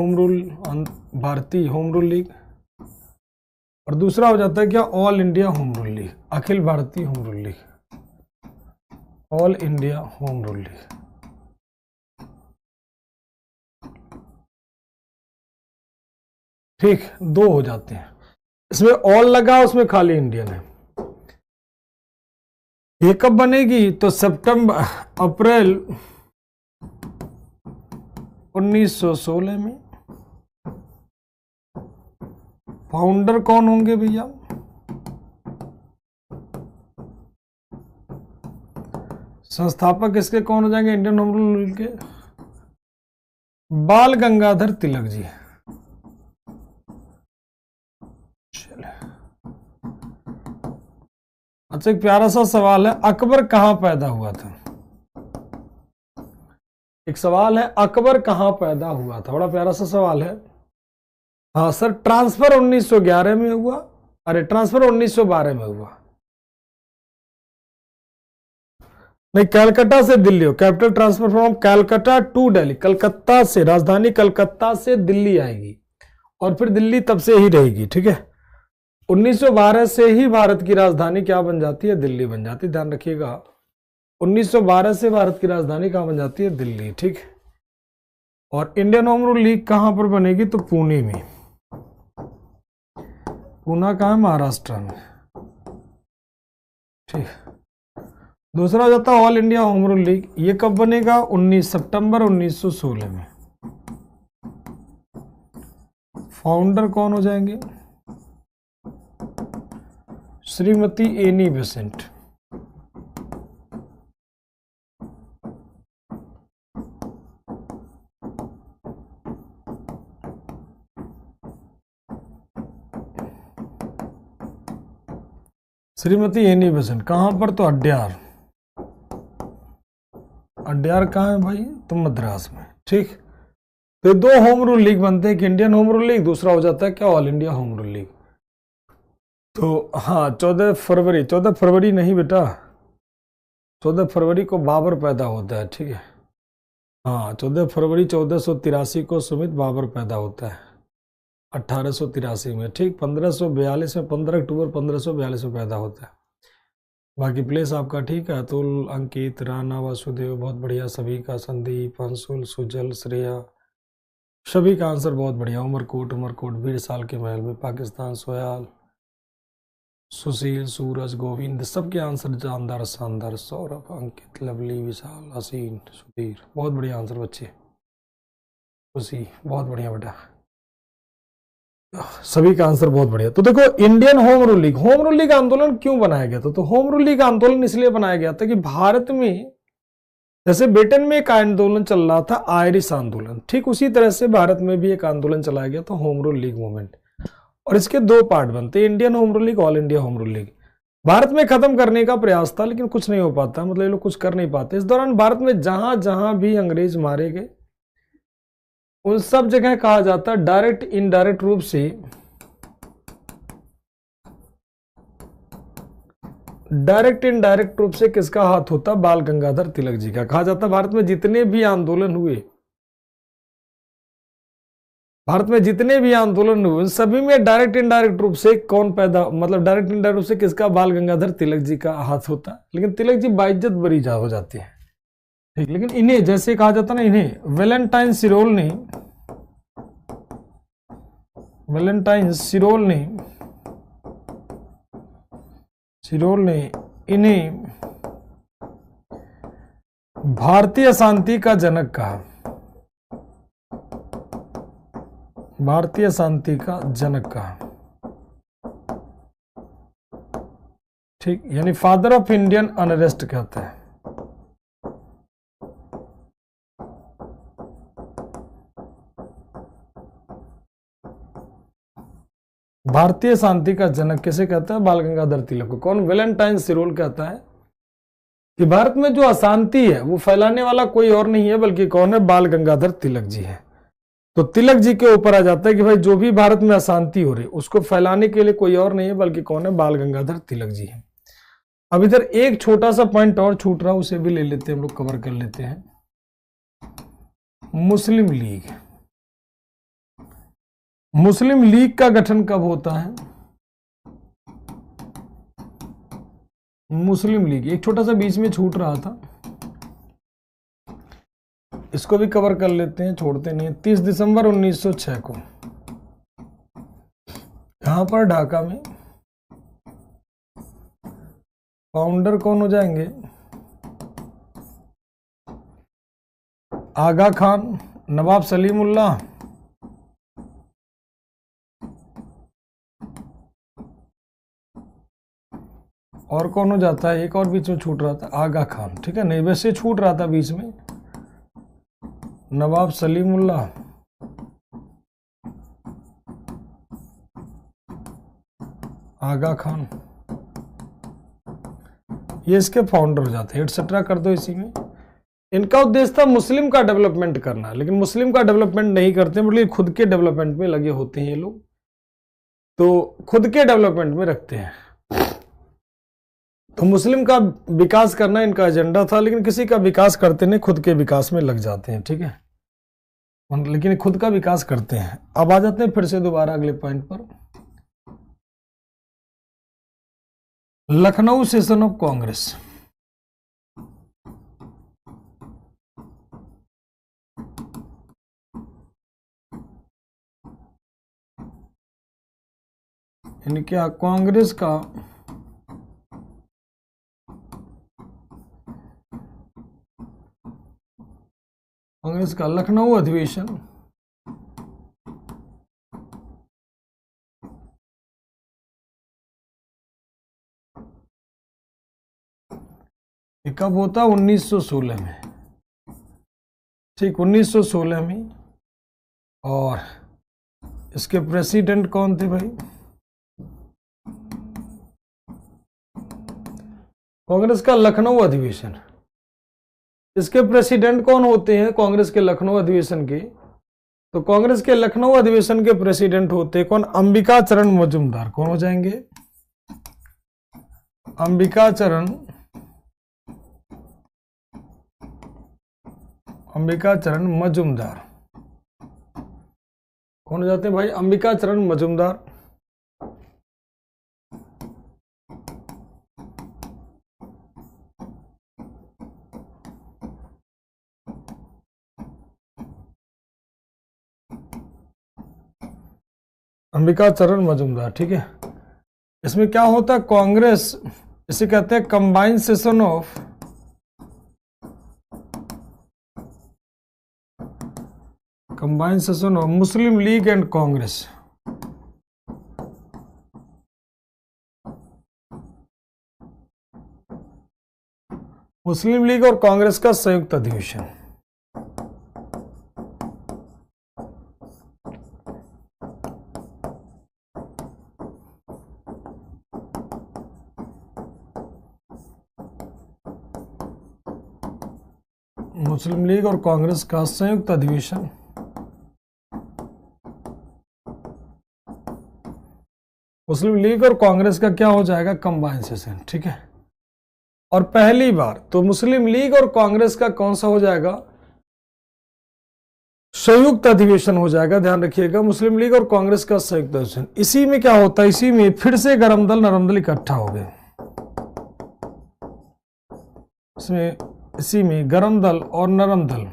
होम रूल लीग। और दूसरा हो जाता है क्या, all India home rule league, अखिल भारतीय home rule league, all India home rule league. ठीक, दो हो जाते हैं, इसमें ऑल लगा, उसमें खाली इंडियन है। ये कब बनेगी, तो सितंबर अप्रैल 1916 में। फाउंडर कौन होंगे भैया, संस्थापक इसके कौन हो जाएंगे इंडियन होम रूल के, बाल गंगाधर तिलक जी। चले, अच्छा एक प्यारा सा सवाल है, अकबर कहां पैदा हुआ था। एक सवाल है, अकबर कहां पैदा हुआ था, बड़ा प्यारा सा सवाल है। हाँ सर, ट्रांसफर 1911 में हुआ, अरे ट्रांसफर 1912 में हुआ। नहीं, कलकत्ता से दिल्ली हो, capital transfer from Calcutta to Delhi, Calcutta से, राजधानी कलकत्ता से दिल्ली आएगी और फिर दिल्ली तब से ही रहेगी। ठीक है, 1912 से ही भारत की राजधानी क्या बन जाती है, दिल्ली बन जाती है, ध्यान रखिएगा। 1912 से भारत की राजधानी कहां बन जाती है, दिल्ली। ठीक, और इंडियन होम रूल लीग कहां पर बनेगी, तो पुणे में। पूना कहां है, महाराष्ट्र में। ठीक, दूसरा हो जाता है all India home rule league, ये कब बनेगा, 19 सितंबर 1916 में। फाउंडर कौन हो जाएंगे, Shrimati Annie Besant. Shrimati Annie Besant कहां पर, तो अड्यार। अड्यार कहां है भाई, तो मद्रास में। ठीक, तो दो होम रूल लीग बनते हैं, एक इंडियन होम रूल लीग, दूसरा हो जाता है क्या, all India home rule league. तो हाँ, 14 फरवरी, 14 फरवरी नहीं बेटा, 14 फरवरी को बाबर पैदा होता है। ठीक है, हाँ 14 फरवरी 1483 को सुमित बाबर पैदा होता है, 1883 में। ठीक, 1542 में, 15 अक्टूबर 1542 में पैदा होता है। बाकी प्लेस आपका ठीक है, अतुल, अंकित, राणा, वासुदेव, बहुत बढ़िया सभी का, संदीप, अंशुल, सुजल, श्रेया, सभी का आंसर बहुत बढ़िया। उमरकोट, उमरकोट, 20 साल के महल में, पाकिस्तान, सोयाल, सुशील, सूरज, गोविंद, सबके आंसर जानदार, शानदार। सौरभ, अंकित, लवली, विशाल, हसीन, सुधीर, बहुत बढ़िया आंसर बच्चे। खुशी, बहुत बढ़िया बेटा, सभी का आंसर बहुत बढ़िया। तो देखो, Indian home rule league, home rule league आंदोलन क्यों बनाया गया था, तो होम रूल लीग आंदोलन इसलिए बनाया गया था कि भारत में जैसे ब्रिटेन में एक आंदोलन चल रहा था, आयरिश आंदोलन, ठीक उसी तरह से भारत में भी एक आंदोलन चलाया गया था, होम रूल लीग मूवमेंट। और इसके दो पार्ट बनते, Indian home rule league, all India home rule league. Bharat में खत्म करने का प्रयास था, लेकिन कुछ नहीं हो पाता, मतलब ये लोग कुछ कर नहीं पाते। इस दौरान भारत में जहां जहां भी अंग्रेज मारे गए, उन सब जगह कहा जाता है डायरेक्ट इनडायरेक्ट रूप से, डायरेक्ट इनडायरेक्ट रूप से किसका हाथ होता, बाल गंगाधर तिलक जी का। कहा जाता भारत में जितने भी आंदोलन हुए, भारत में जितने भी आंदोलन हुए, उन सभी में डायरेक्ट इनडायरेक्ट रूप से कौन पैदा, मतलब डायरेक्ट इनडायरेक्ट रूप से किसका, बाल गंगाधर तिलक जी का हाथ होता है। लेकिन तिलक जी बाइज्जत बरी हो जाते हैं। ठीक, लेकिन इन्हें जैसे कहा जाता ना, इन्हें वैलेंटाइन सिरोल ने, वैलेंटाइन सिरोल ने इन्हें भारतीय शांति का जनक कहा, भारतीय शांति का जनक कहा। ठीक, यानी फादर ऑफ इंडियन अनरेस्ट कहते हैं। भारतीय शांति का जनक किसे कहता है, बाल गंगाधर तिलक को। कौन, वैलेंटाइन सिरोल कहता है कि भारत में जो अशांति है वो फैलाने वाला कोई और नहीं है, बल्कि कौन है, बाल गंगाधर तिलक जी है। तो तिलक जी के ऊपर आ जाता है कि भाई जो भी भारत में अशांति हो रही उसको फैलाने के लिए कोई और नहीं है, बल्कि कौन है, बाल गंगाधर तिलक जी है। अब इधर एक छोटा सा पॉइंट और छूट रहा है, उसे भी ले लेते हैं, हम लोग कवर कर लेते हैं। मुस्लिम लीग, मुस्लिम लीग का गठन कब होता है, मुस्लिम लीग, एक छोटा सा बीच में छूट रहा था, इसको भी कवर कर लेते हैं, छोड़ते नहीं। 30 दिसंबर 1906 को यहां पर ढाका में फाउंडर कौन हो जाएंगे? आगा खान, नवाब सलीमुल्लाह, और कौन हो जाता है? एक और बीच में छूट रहा था, आगा खान, ठीक है, नहीं वैसे छूट रहा था बीच में, नवाब सलीमुल्लाह, आगा खान, ये इसके फाउंडर हो जाते हैं, एटसेट्रा कर दो इसी में। इनका उद्देश्य था मुस्लिम का डेवलपमेंट करना, लेकिन मुस्लिम का डेवलपमेंट नहीं करते, मतलब खुद के डेवलपमेंट में लगे होते हैं ये लोग, तो खुद के डेवलपमेंट में रखते हैं। तो मुस्लिम का विकास करना इनका एजेंडा था, लेकिन किसी का विकास करते नहीं, खुद के विकास में लग जाते हैं, ठीक है, लेकिन खुद का विकास करते हैं। अब आ जाते हैं फिर से दोबारा अगले पॉइंट पर, लखनऊ सेशन ऑफ कांग्रेस। यानी क्या? कांग्रेस का लखनऊ अधिवेशन कब होता? 1916 में, ठीक, 1916 में। और इसके प्रेसिडेंट कौन थे भाई? कांग्रेस का लखनऊ अधिवेशन, इसके प्रेसिडेंट कौन होते हैं कांग्रेस के लखनऊ अधिवेशन के? तो कांग्रेस के लखनऊ अधिवेशन के प्रेसिडेंट होते कौन? अंबिका चरण मजूमदार। कौन हो जाएंगे? अंबिका चरण मजूमदार। कौन हो जाते हैं भाई? अंबिका चरण मजूमदार। अंबिका चरण मजूमदार, ठीक है। इसमें क्या होता है? कांग्रेस, इसे कहते हैं combined session of Muslim league and Congress. Muslim league और कांग्रेस का संयुक्त अधिवेशन। मुस्लिम लीग और कांग्रेस का संयुक्त अधिवेशन। मुस्लिम लीग और कांग्रेस का क्या हो जाएगा? कंबाइन सेशन, ठीक है। और पहली बार तो मुस्लिम लीग और कांग्रेस का कौन सा हो जाएगा? संयुक्त अधिवेशन हो जाएगा, ध्यान रखिएगा, मुस्लिम लीग और कांग्रेस का संयुक्त अधिवेशन। इसी में क्या होता है? इसी में फिर से गरम दल नरम दल इकट्ठा हो गए। इसमें इसी में गरम दल और नरम दल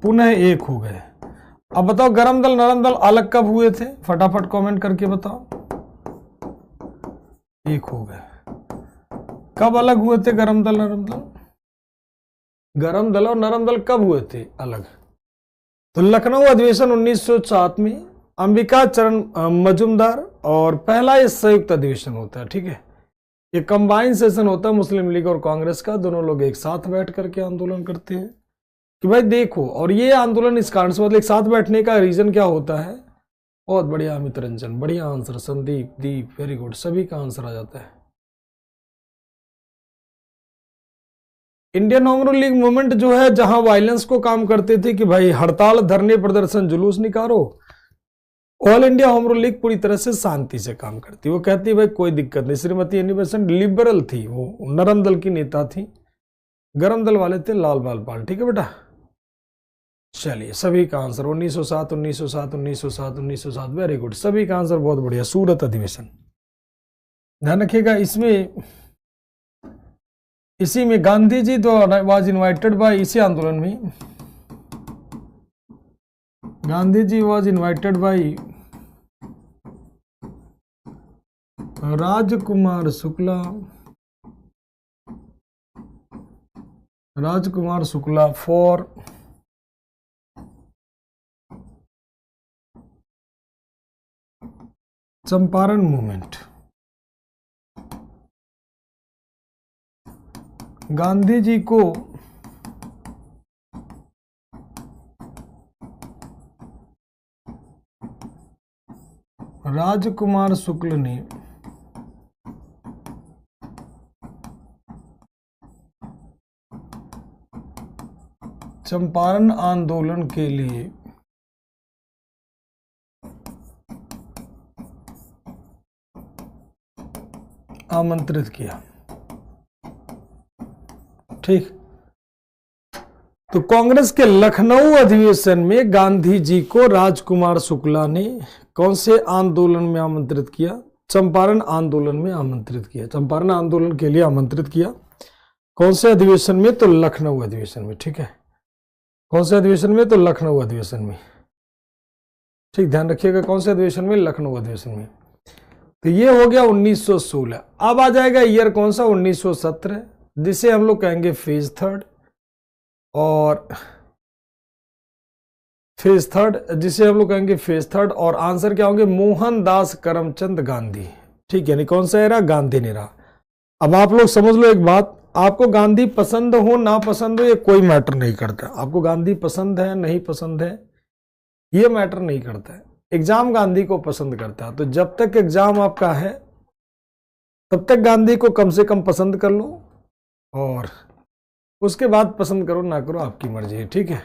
पुनः एक हो गए। अब बताओ गरम दल नरम दल अलग कब हुए थे? फटाफट कमेंट करके बताओ। एक हो गए। कब अलग हुए थे गरम दल नरम दल? गरम दल और नरम दल कब हुए थे अलग? तो लखनऊ अधिवेशन 1907 में अंबिका चरण मजूमदार, और पहला ये संयुक्त अधिवेशन होता है, ठीक है। ये कंबाइन सेशन होता है मुस्लिम लीग और कांग्रेस का, दोनों लोग एक साथ बैठ करके आंदोलन करते हैं कि भाई देखो। और ये आंदोलन इस कारण से, मतलब एक साथ बैठने का रीजन क्या होता है? बहुत बढ़िया अमित रंजन, बढ़िया आंसर। संदीप, दीप, वेरी गुड, सभी का आंसर आ जाता है। Indian home rule league movement जो है, जहां वायलेंस को काम करते थे कि भाई हड़ताल, धरने, प्रदर्शन, जुलूस निकालो, all India home rule league पूरी तरह से शांति से काम करती। वो कहती भाई कोई दिक्कत नहीं। श्रीमती एनी बेसेंट लिबरल थी, वो नरम दल की नेता थी, गरम दल वाले थे लाल बाल पाल, ठीक है बेटा। चलिए सभी का आंसर 1907, 1907, 1907, 1907, वेरी गुड, सभी का आंसर बहुत बढ़िया। सूरत अधिवेशन। ध्यान रखिएगा इसमें, इसी में गांधी जी तो वाज इनवाइटेड बाय, इसी आंदोलन में Gandhi ji was invited by Rajkumar Shukla for Champaran movement. Gandhi ji को राजकुमार शुक्ल ने चंपारण आंदोलन के लिए आमंत्रित किया। ठीक, तो कांग्रेस के लखनऊ अधिवेशन में गांधी जी को राजकुमार शुक्ला ने कौन से आंदोलन में आमंत्रित किया? चंपारण आंदोलन में आमंत्रित किया, चंपारण आंदोलन के लिए आमंत्रित किया। कौन से अधिवेशन में? तो लखनऊ अधिवेशन में। ठीक है, कौन से अधिवेशन में? तो लखनऊ अधिवेशन में। ठीक, ध्यान रखिएगा, कौन से अधिवेशन में? लखनऊ अधिवेशन में। तो ये हो गया 1916। अब आ जाएगा ईयर कौन सा? 1917, जिसे हम लोग कहेंगे फेज थर्ड, और फेज थर्ड जिसे हम लोग कहेंगे फेज थर्ड, और आंसर क्या होंगे? मोहनदास करमचंद गांधी। ठीक है, यानी कौन सा एरा? गांधी नेरा। अब आप लोग समझ लो एक बात, आपको गांधी पसंद हो ना पसंद हो ये कोई मैटर नहीं करता। आपको गांधी पसंद है नहीं पसंद है ये मैटर नहीं करता है, एग्जाम गांधी को पसंद करता है। तो जब तक एग्जाम आपका है तब तक गांधी को कम से कम पसंद कर लो, और उसके बाद पसंद करो ना करो आपकी मर्जी है। ठीक है,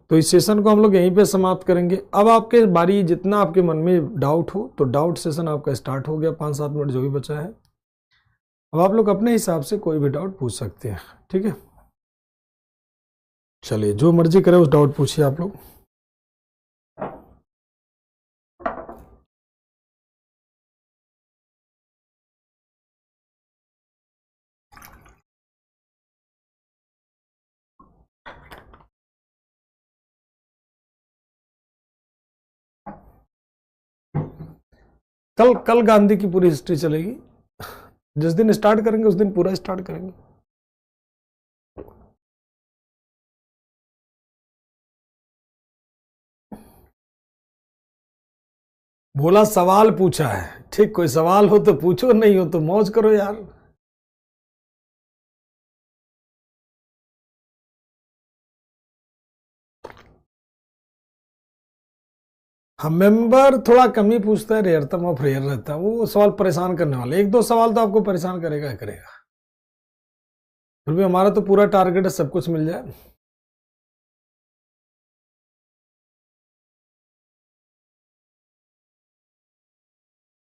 तो इस सेशन को हम लोग यहीं पे समाप्त करेंगे। अब आपके बारी, जितना आपके मन में डाउट हो तो डाउट सेशन आपका स्टार्ट हो गया, 5-7 मिनट जो भी बचा है। अब आप लोग अपने हिसाब से कोई भी डाउट पूछ सकते हैं। ठीक है, चलिए जो मर्जी करे उस डाउट पूछिए आप लोग। कल गांधी की पूरी हिस्ट्री चलेगी, जिस दिन स्टार्ट करेंगे उस दिन पूरा स्टार्ट करेंगे। बोला सवाल पूछा है, ठीक, कोई सवाल हो तो पूछो, नहीं हो तो मौज करो यार। हम मेंबर थोड़ा कम ही पूछता है, रेयरतम ऑफ रेयर रहता है, वो सवाल परेशान करने वाले। 1-2 सवाल तो आपको परेशान करेगा करेगा, फिर भी हमारा तो पूरा टारगेट है सब कुछ मिल जाए।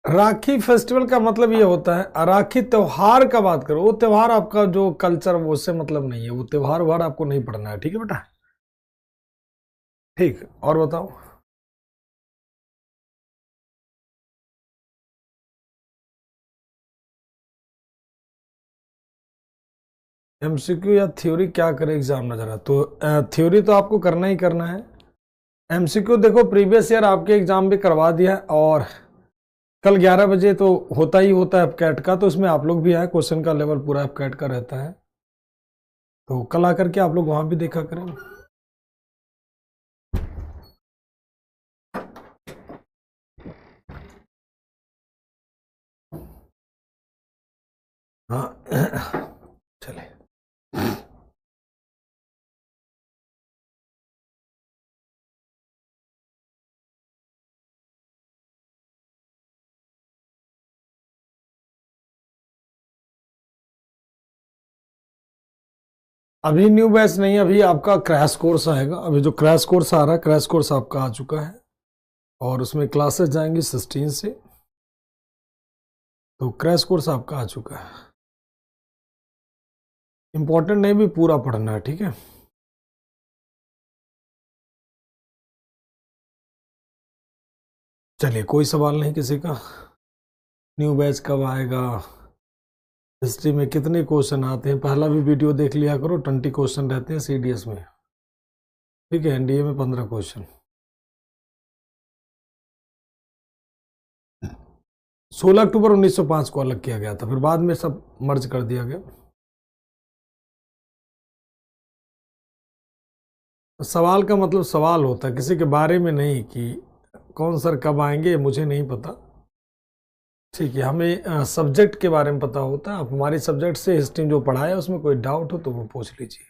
राखी फेस्टिवल का मतलब ये होता है, राखी त्योहार का बात करो, वो त्योहार आपका जो कल्चर वो उससे मतलब नहीं है, वो त्योहार वार आपको नहीं पढ़ना है। ठीक है बेटा, ठीक, और बताओ। एमसीक्यू या थ्योरी क्या करे एग्जाम नजर आ, तो थ्योरी तो आपको करना ही करना है। एमसीक्यू देखो प्रीवियस ईयर आपके एग्जाम भी करवा दिया है, और कल 11 बजे तो होता ही होता है कैट का, तो उसमें आप लोग भी आए, क्वेश्चन का लेवल पूरा कैट का रहता है, तो कल आकर के आप लोग वहां भी देखा करें। हाँ चले, अभी न्यू बैच नहीं, अभी आपका क्रैश कोर्स आएगा। अभी जो क्रैश कोर्स आ रहा है, क्रैश कोर्स आपका आ चुका है, और उसमें क्लासेस जाएंगी 16 से, तो क्रैश कोर्स आपका आ चुका है। इंपॉर्टेंट नहीं भी पूरा पढ़ना है। ठीक है, चलिए कोई सवाल नहीं किसी का। न्यू बैच कब आएगा, हिस्ट्री में कितने क्वेश्चन आते हैं, पहला भी वीडियो देख लिया करो, 20 क्वेश्चन रहते हैं CDS में, ठीक है, NDA में 15 क्वेश्चन। 16 अक्टूबर 1905 को अलग किया गया था, फिर बाद में सब मर्ज कर दिया गया। सवाल का मतलब सवाल होता है, किसी के बारे में नहीं कि कौन सर कब आएंगे, मुझे नहीं पता, ठीक है, हमें सब्जेक्ट के बारे में पता होता है। आप हमारे सब्जेक्ट से हिस्ट्री जो पढ़ाया उसमें कोई डाउट हो तो वो पूछ लीजिए।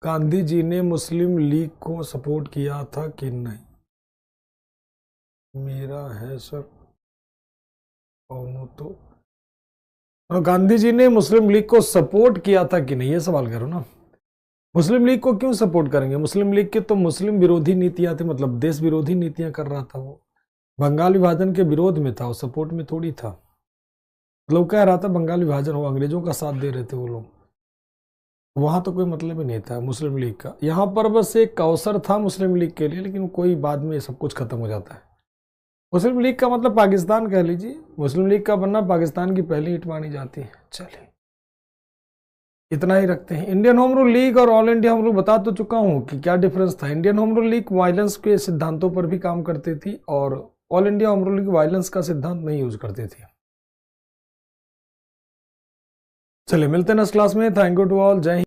गांधी जी ने मुस्लिम लीग को सपोर्ट किया था कि नहीं? मेरा है सर कौन तो, गांधी जी ने मुस्लिम लीग को सपोर्ट किया था कि नहीं, ये सवाल करो ना। मुस्लिम लीग को क्यों सपोर्ट करेंगे, मुस्लिम लीग के तो मुस्लिम विरोधी नीतियां थी, मतलब देश विरोधी नीतियां कर रहा था वो, बंगाल विभाजन के विरोध में था, वो सपोर्ट में थोड़ी था। लोग कह रहा था बंगाल विभाजन हो, अंग्रेजों का साथ दे रहे थे वो लोग, वहां तो कोई मतलब ही नहीं था मुस्लिम लीग का। यहाँ पर बस एक अवसर था मुस्लिम लीग के लिए, लेकिन कोई बाद में सब कुछ खत्म हो जाता है। मुस्लिम लीग का मतलब पाकिस्तान कह लीजिए, मुस्लिम लीग का बनना पाकिस्तान की पहली ईंट मानी जाती है। चलिए इतना ही रखते हैं। इंडियन होम रूल लीग और ऑल इंडिया होम रूल बता तो चुका हूं कि क्या डिफरेंस था। Indian home rule league violence के सिद्धांतों पर भी काम करती थी और all India home rule league violence का सिद्धांत नहीं यूज करती थी। चलिए मिलते हैं नेक्स्ट क्लास में। थैंक यू टू ऑल, जय हिंद।